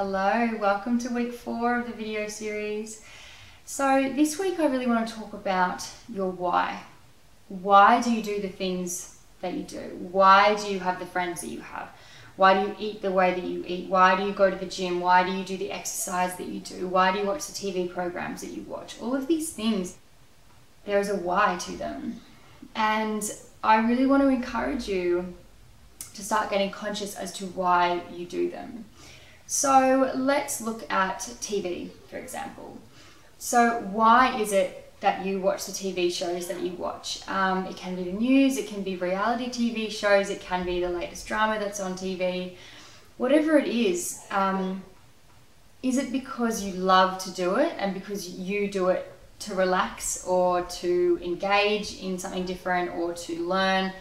Hello, welcome to week 4 of the video series. So this week I really want to talk about your why. Why do you do the things that you do? Why do you have the friends that you have? Why do you eat the way that you eat? Why do you go to the gym? Why do you do the exercise that you do? Why do you watch the TV programs that you watch? All of these things, there is a why to them. And I really want to encourage you to start getting conscious as to why you do them. So let's look at TV, for example. So why is it that you watch the TV shows that you watch? It can be the news, it can be reality TV shows, it can be the latest drama that's on TV. Whatever it is it because you love to do it and because you do it to relax or to engage in something different or to learn?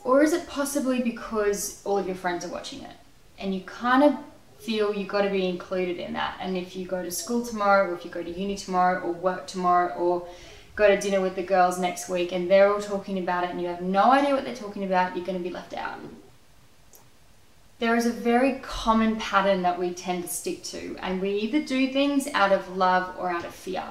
Or is it possibly because all of your friends are watching it and you kind of feel you've got to be included in that? And if you go to school tomorrow, or if you go to uni tomorrow, or work tomorrow, or go to dinner with the girls next week and they're all talking about it and you have no idea what they're talking about, you're going to be left out. There is a very common pattern that we tend to stick to, and we either do things out of love or out of fear.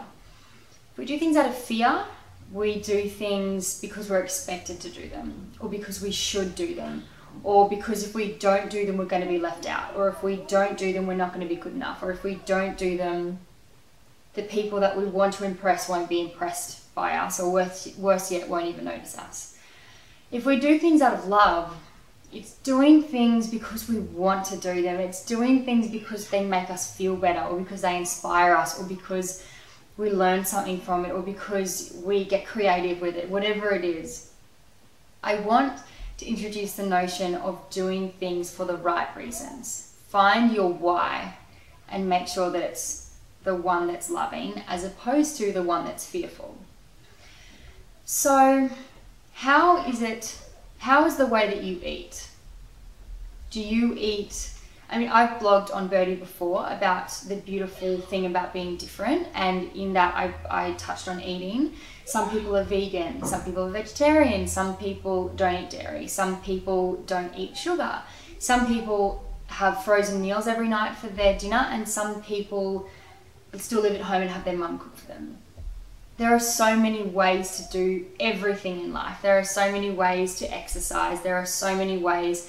If we do things out of fear, we do things because we're expected to do them, or because we should do them, or because if we don't do them, we're going to be left out, or if we don't do them, we're not going to be good enough, or if we don't do them, the people that we want to impress won't be impressed by us, or worse yet, won't even notice us. If we do things out of love, it's doing things because we want to do them. It's doing things because they make us feel better, or because they inspire us, or because we learn something from it, or because we get creative with it, whatever it is. I want to introduce the notion of doing things for the right reasons. Find your why and make sure that it's the one that's loving as opposed to the one that's fearful. So how is the way that you eat? Do you eat, I've blogged on Birdie before about the beautiful thing about being different, and in that I touched on eating. Some people are vegan, some people are vegetarian, some people don't eat dairy, some people don't eat sugar, some people have frozen meals every night for their dinner, and some people still live at home and have their mum cook for them. There are so many ways to do everything in life. There are so many ways to exercise. There are so many ways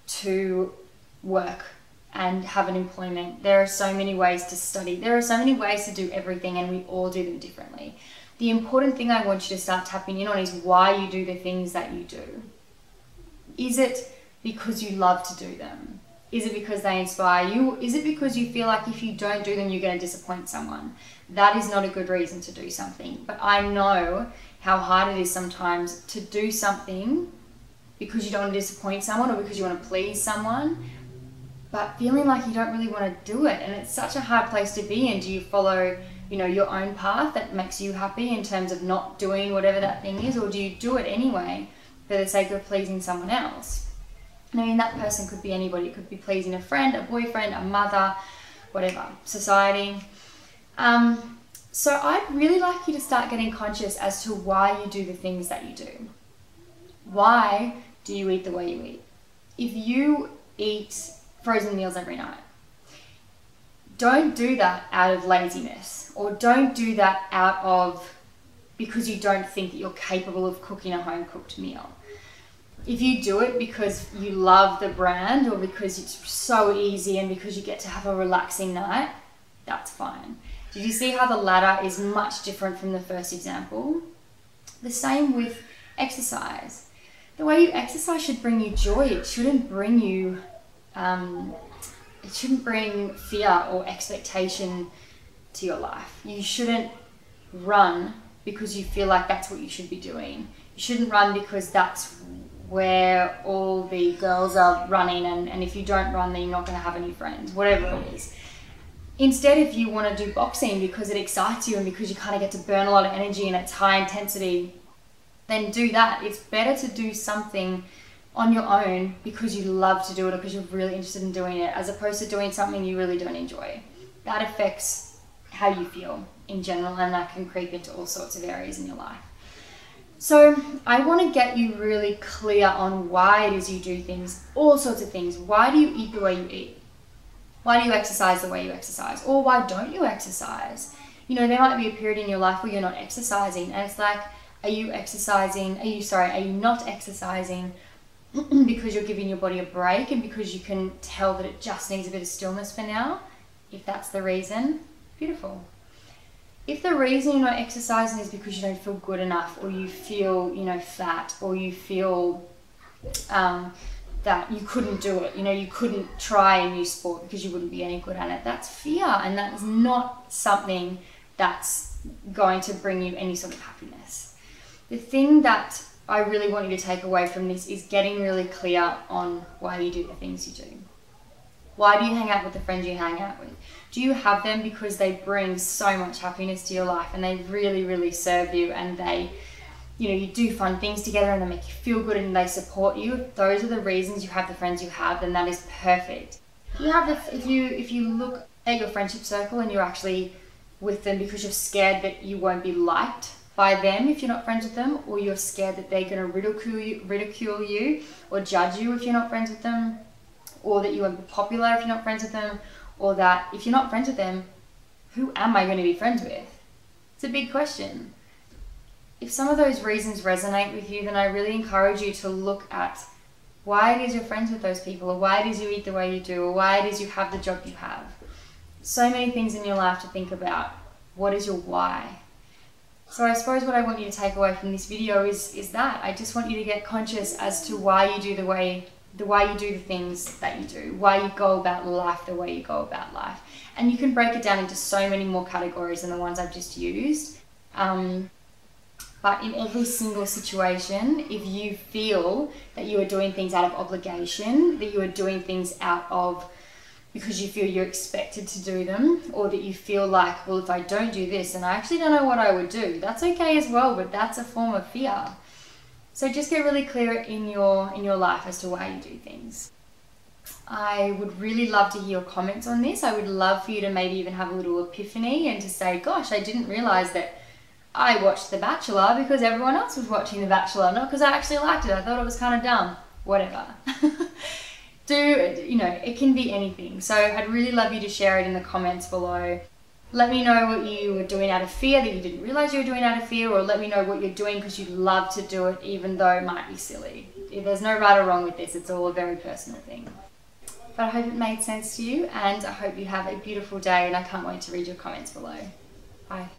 to work and have an employment. There are so many ways to study. There are so many ways to do everything, and we all do them differently. The important thing I want you to start tapping in on is why you do the things that you do. Is it because you love to do them? Is it because they inspire you? Is it because you feel like if you don't do them, you're going to disappoint someone? That is not a good reason to do something. But I know how hard it is sometimes to do something because you don't want to disappoint someone or because you want to please someone, but feeling like you don't really want to do it. And it's such a hard place to be in. Do you follow, your own path that makes you happy in terms of not doing whatever that thing is, or do you do it anyway for the sake of pleasing someone else? That person could be anybody. It could be pleasing a friend, a boyfriend, a mother, whatever, society. So I'd really like you to start getting conscious as to why you do the things that you do. Why do you eat the way you eat? If you eat frozen meals every night, don't do that out of laziness, or don't do that out of because you don't think that you're capable of cooking a home-cooked meal. If you do it because you love the brand, or because it's so easy and because you get to have a relaxing night, that's fine. Did you see how the latter is much different from the first example? The same with exercise. The way you exercise should bring you joy. It shouldn't bring you it shouldn't bring fear or expectation to your life. You shouldn't run because you feel like that's what you should be doing. You shouldn't run because that's where all the girls are running, and if you don't run, then you're not going to have any friends, whatever it is. Instead, if you want to do boxing because it excites you and because you kind of get to burn a lot of energy and it's high intensity, then do that. It's better to do something on your own because you love to do it or because you're really interested in doing it, as opposed to doing something you really don't enjoy. That affects how you feel in general, and that can creep into all sorts of areas in your life. So I want to get you really clear on why it is you do things, all sorts of things. Why do you eat the way you eat? Why do you exercise the way you exercise? Or why don't you exercise? You know, there might be a period in your life where you're not exercising, and it's like, are you not exercising because you're giving your body a break and because you can tell that it just needs a bit of stillness for now? If that's the reason, beautiful. If the reason you're not exercising is because you don't feel good enough, or you feel, you know, fat, or you feel that you couldn't do it, you know, you couldn't try a new sport because you wouldn't be any good at it, that's fear, and that is not something that's going to bring you any sort of happiness. The thing that I really want you to take away from this is getting really clear on why you do the things you do. Why do you hang out with the friends you hang out with? Do you have them because they bring so much happiness to your life and they really, really serve you, and they, you know, you do fun things together and they make you feel good and they support you? If those are the reasons you have the friends you have, then that is perfect. If you look at your friendship circle and you're actually with them because you're scared that you won't be liked by them if you're not friends with them, or you're scared that they're going to ridicule you or judge you if you're not friends with them, or that you won't be popular if you're not friends with them, or that if you're not friends with them, who am I going to be friends with? It's a big question. If some of those reasons resonate with you, then I really encourage you to look at why it is you're friends with those people, or why it is you eat the way you do, or why it is you have the job you have. So many things in your life to think about. What is your why? So I suppose what I want you to take away from this video is that I just want you to get conscious as to why you do the things that you do, why you go about life the way you go about life. And you can break it down into so many more categories than the ones I've just used. But in every single situation, if you feel that you are doing things out of obligation, that you are doing things out of because you feel you're expected to do them, or that you feel like, well, if I don't do this, then I actually don't know what I would do. That's okay as well, but that's a form of fear. So just get really clear in your life as to why you do things. I would really love to hear your comments on this. I would love for you to maybe even have a little epiphany and to say, gosh, I didn't realize that I watched The Bachelor because everyone else was watching The Bachelor, not because I actually liked it. I thought it was kind of dumb. Whatever. It can be anything. So I'd really love you to share it in the comments below. Let me know what you were doing out of fear that you didn't realize you were doing out of fear, or let me know what you're doing because you'd love to do it even though it might be silly. There's no right or wrong with this. It's all a very personal thing. But I hope it made sense to you, and I hope you have a beautiful day, and I can't wait to read your comments below. Bye.